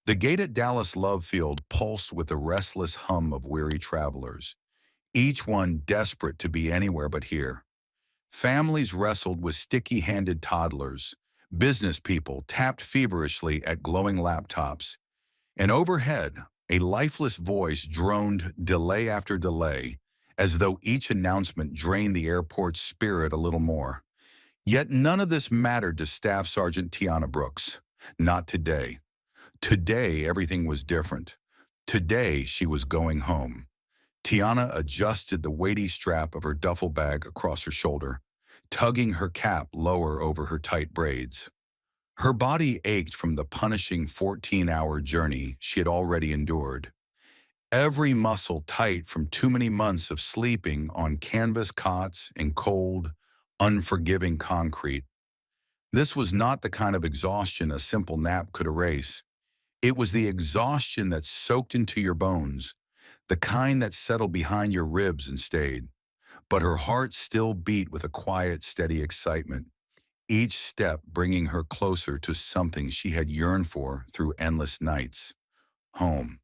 The gate at Dallas Love Field pulsed with the restless hum of weary travelers, each one desperate to be anywhere but here. Families wrestled with sticky-handed toddlers. Business people tapped feverishly at glowing laptops. And overhead, a lifeless voice droned delay after delay, as though each announcement drained the airport's spirit a little more. Yet none of this mattered to Staff Sergeant Tiana Brooks. Not today. Today, everything was different. Today, she was going home. Tiana adjusted the weighty strap of her duffel bag across her shoulder, tugging her cap lower over her tight braids. Her body ached from the punishing 14-hour journey she had already endured. Every muscle tight from too many months of sleeping on canvas cots and cold, unforgiving concrete. This was not the kind of exhaustion a simple nap could erase. It was the exhaustion that soaked into your bones, the kind that settled behind your ribs and stayed. But her heart still beat with a quiet, steady excitement, each step bringing her closer to something she had yearned for through endless nights: home.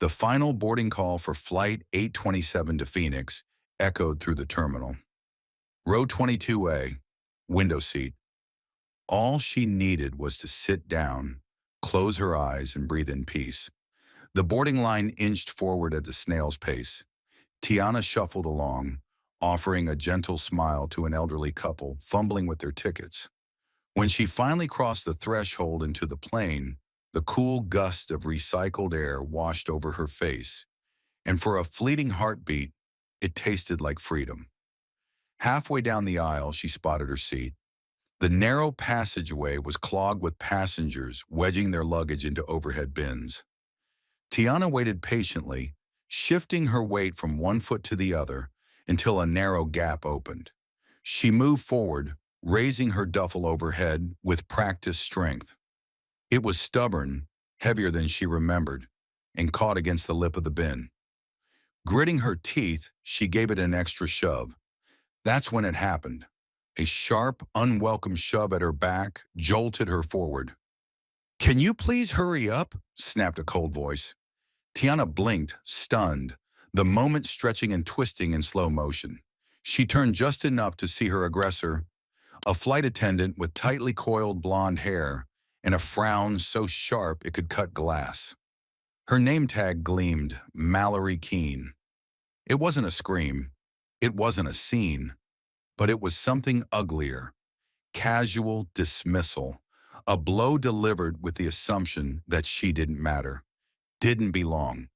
The final boarding call for Flight 827 to Phoenix echoed through the terminal. Row 22A, window seat. All she needed was to sit down, close her eyes, and breathe in peace. The boarding line inched forward at a snail's pace. Tiana shuffled along, offering a gentle smile to an elderly couple fumbling with their tickets. When she finally crossed the threshold into the plane, the cool gust of recycled air washed over her face, and for a fleeting heartbeat, it tasted like freedom. Halfway down the aisle, she spotted her seat. The narrow passageway was clogged with passengers wedging their luggage into overhead bins. Tiana waited patiently, shifting her weight from one foot to the other until a narrow gap opened. She moved forward, raising her duffel overhead with practiced strength. It was stubborn, heavier than she remembered, and caught against the lip of the bin. Gritting her teeth, she gave it an extra shove. That's when it happened. A sharp, unwelcome shove at her back jolted her forward. "Can you please hurry up?" snapped a cold voice. Tiana blinked, stunned, the moment stretching and twisting in slow motion. She turned just enough to see her aggressor, a flight attendant with tightly coiled blonde hair and a frown so sharp it could cut glass. Her name tag gleamed, Mallory Keene. It wasn't a scream. It wasn't a scene. But it was something uglier: casual dismissal, a blow delivered with the assumption that she didn't matter, didn't belong.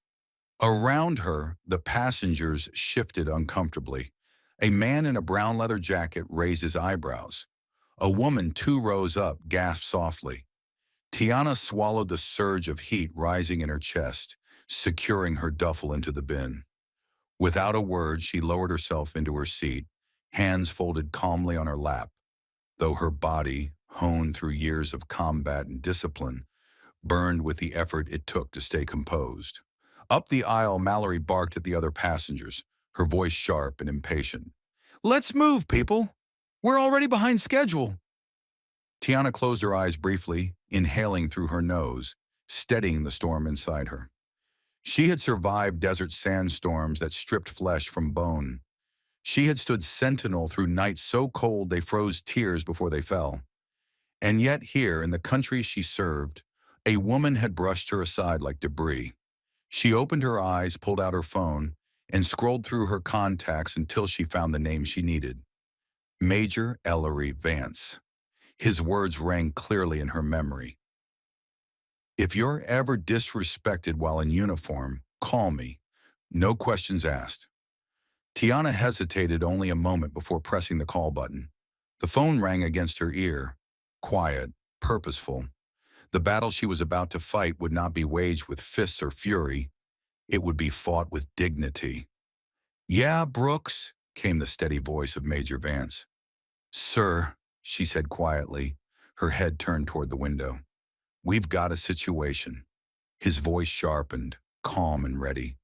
Around her, the passengers shifted uncomfortably. A man in a brown leather jacket raised his eyebrows. A woman 2 rows up gasped softly. Tiana swallowed the surge of heat rising in her chest, securing her duffel into the bin. Without a word, she lowered herself into her seat, hands folded calmly on her lap, though her body, honed through years of combat and discipline, burned with the effort it took to stay composed. Up the aisle, Mallory barked at the other passengers, her voice sharp and impatient. "Let's move, people! We're already behind schedule!" Tiana closed her eyes briefly, inhaling through her nose, steadying the storm inside her. She had survived desert sandstorms that stripped flesh from bone. She had stood sentinel through nights so cold they froze tears before they fell. And yet here, in the country she served, a woman had brushed her aside like debris. She opened her eyes, pulled out her phone, and scrolled through her contacts until she found the name she needed: Major Ellery Vance. His words rang clearly in her memory. "If you're ever disrespected while in uniform, call me. No questions asked." Tiana hesitated only a moment before pressing the call button. The phone rang against her ear, quiet, purposeful. The battle she was about to fight would not be waged with fists or fury. It would be fought with dignity. "Yeah, Brooks," came the steady voice of Major Vance. "Sir," she said quietly, her head turned toward the window. "We've got a situation." His voice sharpened, calm and ready.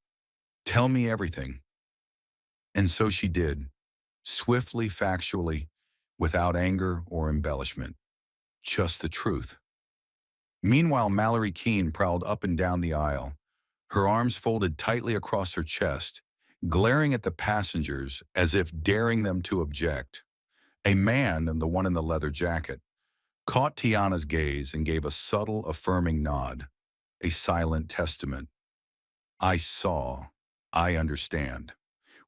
"Tell me everything." And so she did, swiftly, factually, without anger or embellishment. Just the truth. Meanwhile, Mallory Keene prowled up and down the aisle, her arms folded tightly across her chest, glaring at the passengers as if daring them to object. A man, and the one in the leather jacket, caught Tiana's gaze and gave a subtle, affirming nod, a silent testament. I saw. I understand.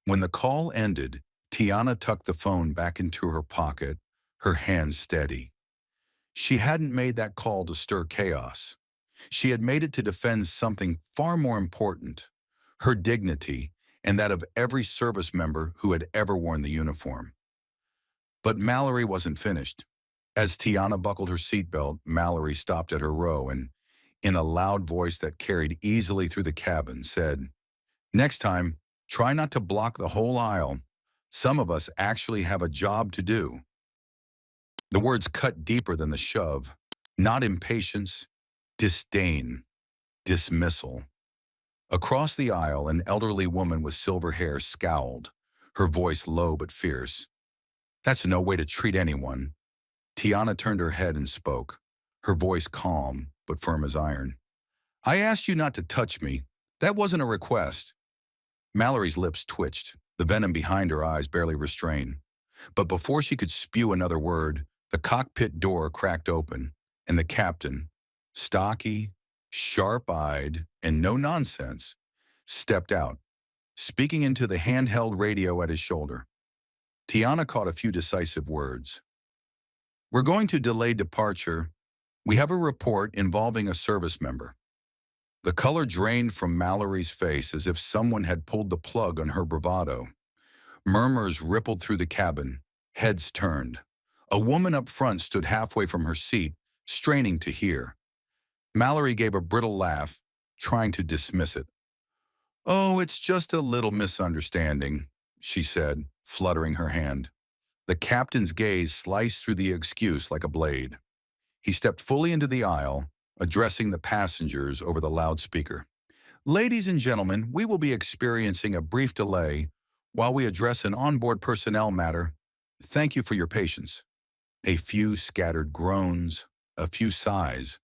When the call ended, Tiana tucked the phone back into her pocket, her hands steady. She hadn't made that call to stir chaos. She had made it to defend something far more important, her dignity and that of every service member who had ever worn the uniform. But Mallory wasn't finished. As Tiana buckled her seatbelt, Mallory stopped at her row and, in a loud voice that carried easily through the cabin, said, "Next time, try not to block the whole aisle. Some of us actually have a job to do." The words cut deeper than the shove. Not impatience, disdain, dismissal. Across the aisle, an elderly woman with silver hair scowled, her voice low but fierce. "That's no way to treat anyone." Tiana turned her head and spoke, her voice calm but firm as iron. "I asked you not to touch me. That wasn't a request." Mallory's lips twitched, the venom behind her eyes barely restrained. But before she could spew another word, the cockpit door cracked open, and the captain, stocky, sharp-eyed, and no nonsense, stepped out, speaking into the handheld radio at his shoulder. Tiana caught a few decisive words. "We're going to delay departure. We have a report involving a service member." The color drained from Mallory's face as if someone had pulled the plug on her bravado. Murmurs rippled through the cabin, heads turned. A woman up front stood halfway from her seat, straining to hear. Mallory gave a brittle laugh, trying to dismiss it. "Oh, it's just a little misunderstanding," she said, fluttering her hand. The captain's gaze sliced through the excuse like a blade. He stepped fully into the aisle, addressing the passengers over the loudspeaker. "Ladies and gentlemen, we will be experiencing a brief delay while we address an onboard personnel matter. Thank you for your patience." A few scattered groans, a few sighs,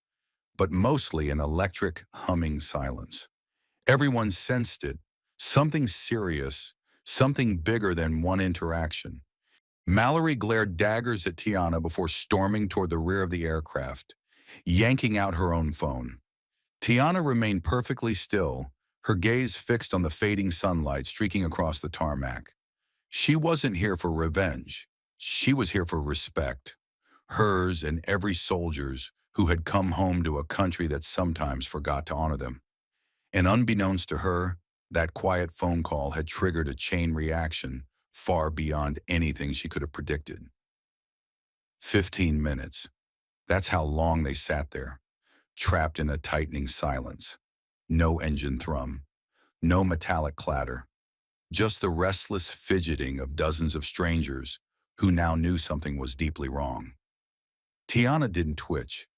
but mostly an electric, humming silence. Everyone sensed it, something serious, something bigger than one interaction. Mallory glared daggers at Tiana before storming toward the rear of the aircraft, yanking out her own phone. Tiana remained perfectly still, her gaze fixed on the fading sunlight streaking across the tarmac. She wasn't here for revenge. She was here for respect. Hers and every soldier's who had come home to a country that sometimes forgot to honor them. And unbeknownst to her, that quiet phone call had triggered a chain reaction far beyond anything she could have predicted. 15 minutes. That's how long they sat there, trapped in a tightening silence. No engine thrum, no metallic clatter, just the restless fidgeting of dozens of strangers who now knew something was deeply wrong. Tiana didn't twitch.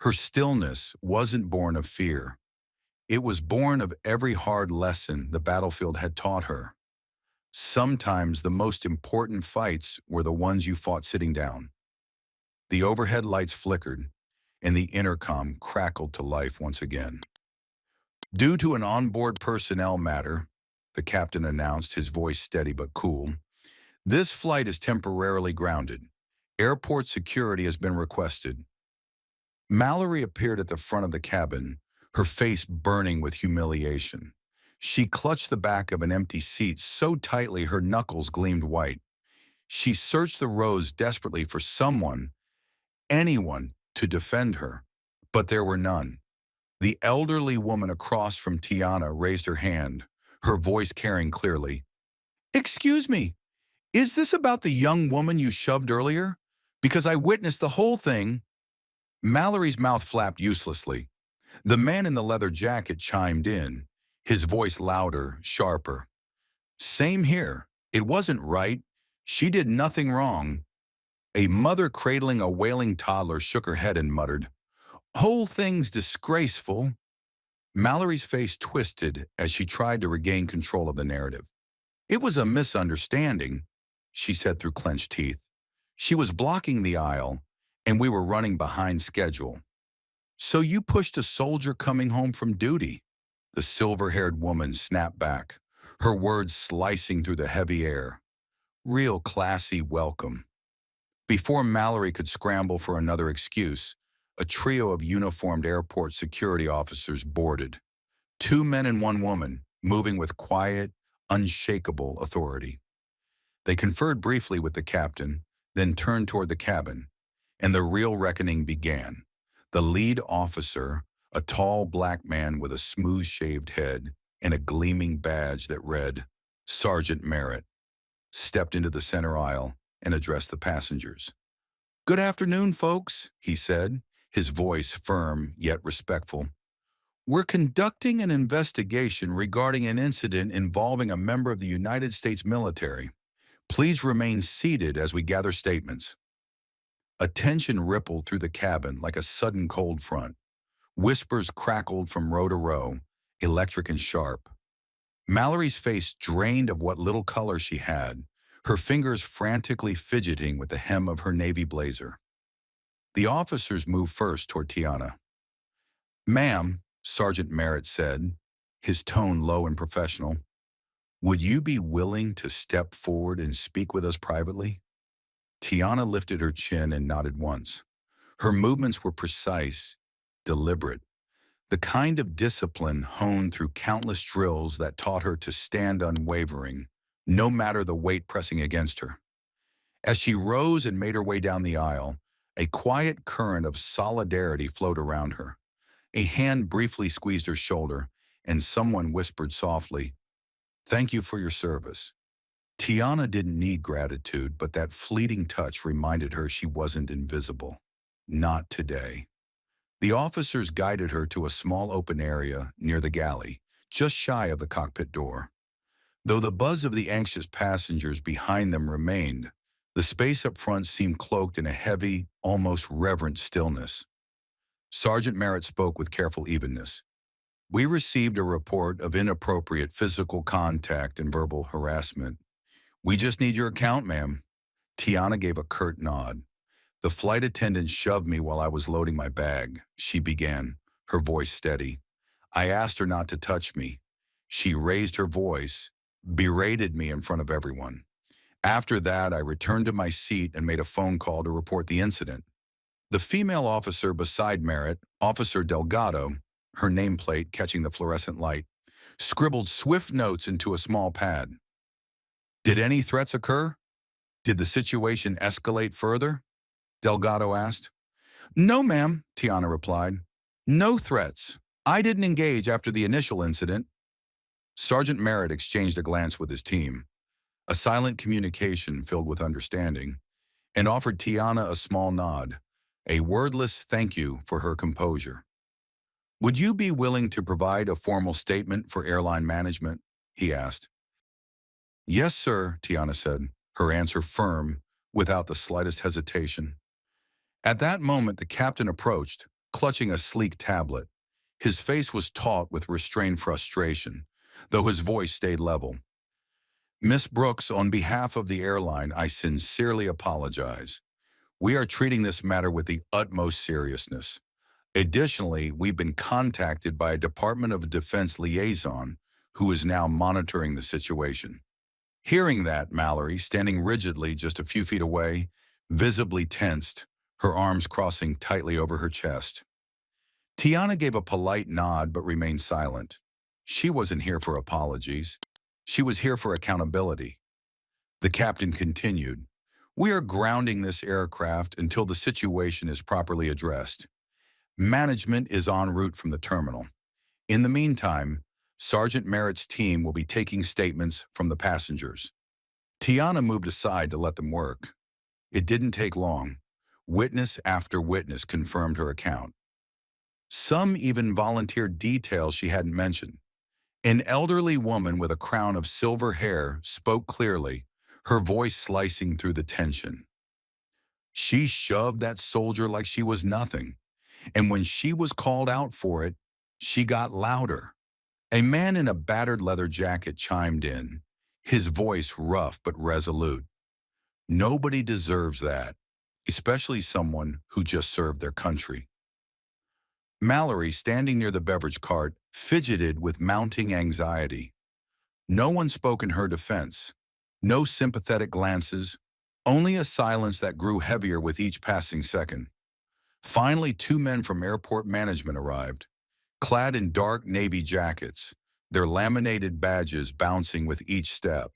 Her stillness wasn't born of fear. It was born of every hard lesson the battlefield had taught her. Sometimes the most important fights were the ones you fought sitting down. The overhead lights flickered, and the intercom crackled to life once again. "Due to an onboard personnel matter," the captain announced, his voice steady but cool, "this flight is temporarily grounded. Airport security has been requested." Mallory appeared at the front of the cabin, her face burning with humiliation. She clutched the back of an empty seat so tightly her knuckles gleamed white. She searched the rows desperately for someone, anyone, to defend her, but there were none. The elderly woman across from Tiana raised her hand, her voice carrying clearly. "Excuse me, is this about the young woman you shoved earlier? Because I witnessed the whole thing." Mallory's mouth flapped uselessly. The man in the leather jacket chimed in, his voice louder, sharper. "Same here. It wasn't right. She did nothing wrong." A mother cradling a wailing toddler shook her head and muttered, "Whole thing's disgraceful." Mallory's face twisted as she tried to regain control of the narrative. "It was a misunderstanding," she said through clenched teeth. "She was blocking the aisle, and we were running behind schedule." So you pushed a soldier coming home from duty? The silver-haired woman snapped back, her words slicing through the heavy air. Real classy welcome. Before Mallory could scramble for another excuse, a trio of uniformed airport security officers boarded. Two men and one woman, moving with quiet, unshakable authority. They conferred briefly with the captain, then turned toward the cabin, and the real reckoning began. The lead officer, a tall black man with a smooth-shaved head and a gleaming badge that read, Sergeant Merritt, stepped into the center aisle and addressed the passengers. "Good afternoon, folks," he said, his voice firm yet respectful. "We're conducting an investigation regarding an incident involving a member of the United States military. Please remain seated as we gather statements." A tension rippled through the cabin like a sudden cold front. Whispers crackled from row to row, electric and sharp. Mallory's face drained of what little color she had, her fingers frantically fidgeting with the hem of her navy blazer. The officers moved first toward Tiana. "Ma'am," Sergeant Merritt said, his tone low and professional, "would you be willing to step forward and speak with us privately?" Tiana lifted her chin and nodded once. Her movements were precise, deliberate, the kind of discipline honed through countless drills that taught her to stand unwavering, no matter the weight pressing against her. As she rose and made her way down the aisle, a quiet current of solidarity flowed around her. A hand briefly squeezed her shoulder, and someone whispered softly, "Thank you for your service." Tiana didn't need gratitude, but that fleeting touch reminded her she wasn't invisible. Not today. The officers guided her to a small open area near the galley, just shy of the cockpit door. Though the buzz of the anxious passengers behind them remained, the space up front seemed cloaked in a heavy, almost reverent stillness. Sergeant Merritt spoke with careful evenness. "We received a report of inappropriate physical contact and verbal harassment. We just need your account, ma'am." Tiana gave a curt nod. "The flight attendant shoved me while I was loading my bag," she began, her voice steady. "I asked her not to touch me. She raised her voice, berated me in front of everyone. After that, I returned to my seat and made a phone call to report the incident." The female officer beside Merritt, Officer Delgado, her nameplate catching the fluorescent light, scribbled swift notes into a small pad. "Did any threats occur? Did the situation escalate further?" Delgado asked. "No, ma'am," Tiana replied. "No threats. I didn't engage after the initial incident." Sergeant Merritt exchanged a glance with his team, a silent communication filled with understanding, and offered Tiana a small nod, a wordless thank you for her composure. "Would you be willing to provide a formal statement for airline management?" he asked. "Yes, sir," Tiana said, her answer firm, without the slightest hesitation. At that moment, the captain approached, clutching a sleek tablet. His face was taut with restrained frustration, though his voice stayed level. "Miss Brooks, on behalf of the airline, I sincerely apologize. We are treating this matter with the utmost seriousness. Additionally, we've been contacted by a Department of Defense liaison who is now monitoring the situation." Hearing that, Mallory, standing rigidly just a few feet away, visibly tensed, her arms crossing tightly over her chest. Tiana gave a polite nod but remained silent. She wasn't here for apologies. She was here for accountability. The captain continued, "We are grounding this aircraft until the situation is properly addressed. Management is en route from the terminal. In the meantime, Sergeant Merritt's team will be taking statements from the passengers." Tiana moved aside to let them work. It didn't take long. Witness after witness confirmed her account. Some even volunteered details she hadn't mentioned. An elderly woman with a crown of silver hair spoke clearly, her voice slicing through the tension. "She shoved that soldier like she was nothing, and when she was called out for it, she got louder." A man in a battered leather jacket chimed in, his voice rough but resolute. "Nobody deserves that, especially someone who just served their country." Mallory, standing near the beverage cart, fidgeted with mounting anxiety. No one spoke in her defense. No sympathetic glances, only a silence that grew heavier with each passing second. Finally, two men from airport management arrived, clad in dark navy jackets, their laminated badges bouncing with each step.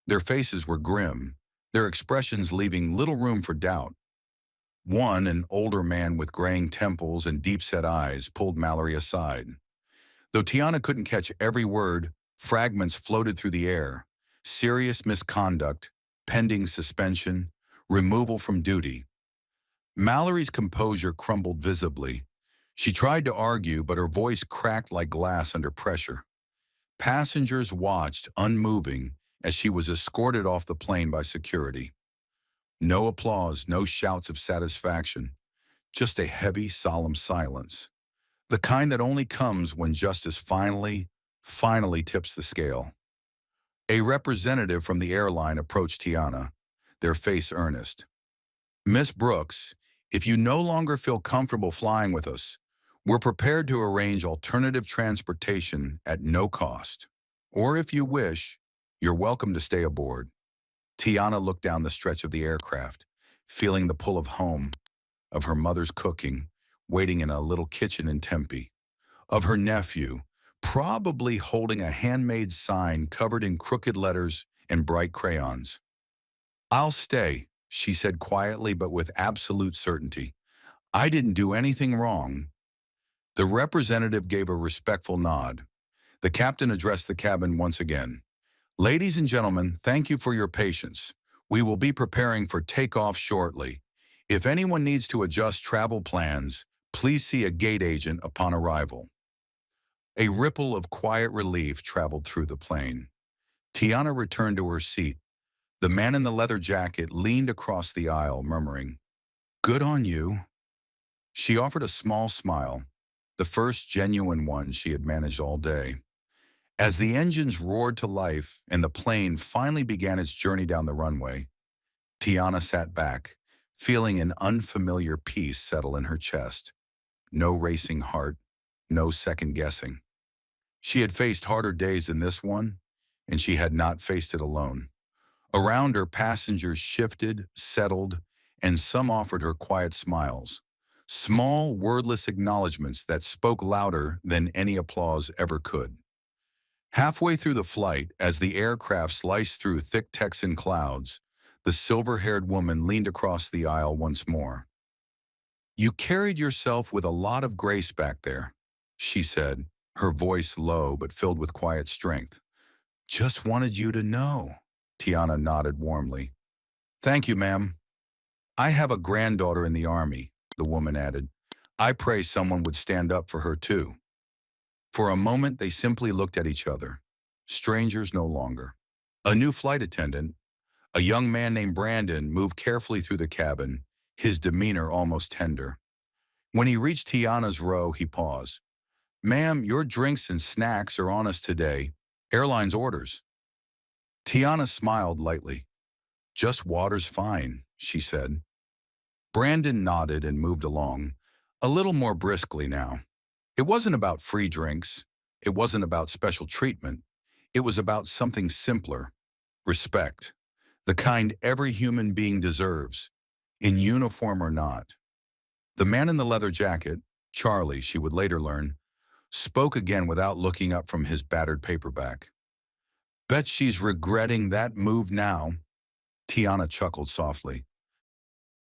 Their faces were grim, their expressions leaving little room for doubt. One, an older man with graying temples and deep-set eyes, pulled Mallory aside. Though Tiana couldn't catch every word, fragments floated through the air. Serious misconduct, pending suspension, removal from duty. Mallory's composure crumbled visibly. She tried to argue, but her voice cracked like glass under pressure. Passengers watched, unmoving, as she was escorted off the plane by security. No applause, no shouts of satisfaction, just a heavy, solemn silence. The kind that only comes when justice finally tips the scale. A representative from the airline approached Tiana, their face earnest. "Miss Brooks, if you no longer feel comfortable flying with us, we're prepared to arrange alternative transportation at no cost. Or if you wish, you're welcome to stay aboard." Tiana looked down the stretch of the aircraft, feeling the pull of home, of her mother's cooking, waiting in a little kitchen in Tempe, of her nephew, probably holding a handmade sign covered in crooked letters and bright crayons. "I'll stay," she said quietly but with absolute certainty. "I didn't do anything wrong." The representative gave a respectful nod. The captain addressed the cabin once again. "Ladies and gentlemen, thank you for your patience. We will be preparing for takeoff shortly. If anyone needs to adjust travel plans, please see a gate agent upon arrival." A ripple of quiet relief traveled through the plane. Tiana returned to her seat. The man in the leather jacket leaned across the aisle, murmuring, "Good on you." She offered a small smile, the first genuine one she had managed all day. As the engines roared to life and the plane finally began its journey down the runway, Tiana sat back, feeling an unfamiliar peace settle in her chest. No racing heart, no second guessing. She had faced harder days than this one, and she had not faced it alone. Around her, passengers shifted, settled, and some offered her quiet smiles. Small, wordless acknowledgments that spoke louder than any applause ever could. Halfway through the flight, as the aircraft sliced through thick Texan clouds, the silver-haired woman leaned across the aisle once more. "You carried yourself with a lot of grace back there," she said, her voice low but filled with quiet strength. "Just wanted you to know." Tiana nodded warmly. "Thank you, ma'am." "I have a granddaughter in the Army," the woman added. "I pray someone would stand up for her too." For a moment, they simply looked at each other, strangers no longer. A new flight attendant, a young man named Brandon, moved carefully through the cabin, his demeanor almost tender. When he reached Tiana's row, he paused. "Ma'am, your drinks and snacks are on us today. Airline's orders." Tiana smiled lightly. "Just water's fine," she said. Brandon nodded and moved along, a little more briskly now. It wasn't about free drinks. It wasn't about special treatment. It was about something simpler: respect. The kind every human being deserves, in uniform or not. The man in the leather jacket, Charlie, she would later learn, spoke again without looking up from his battered paperback. "Bet she's regretting that move now." Tiana chuckled softly.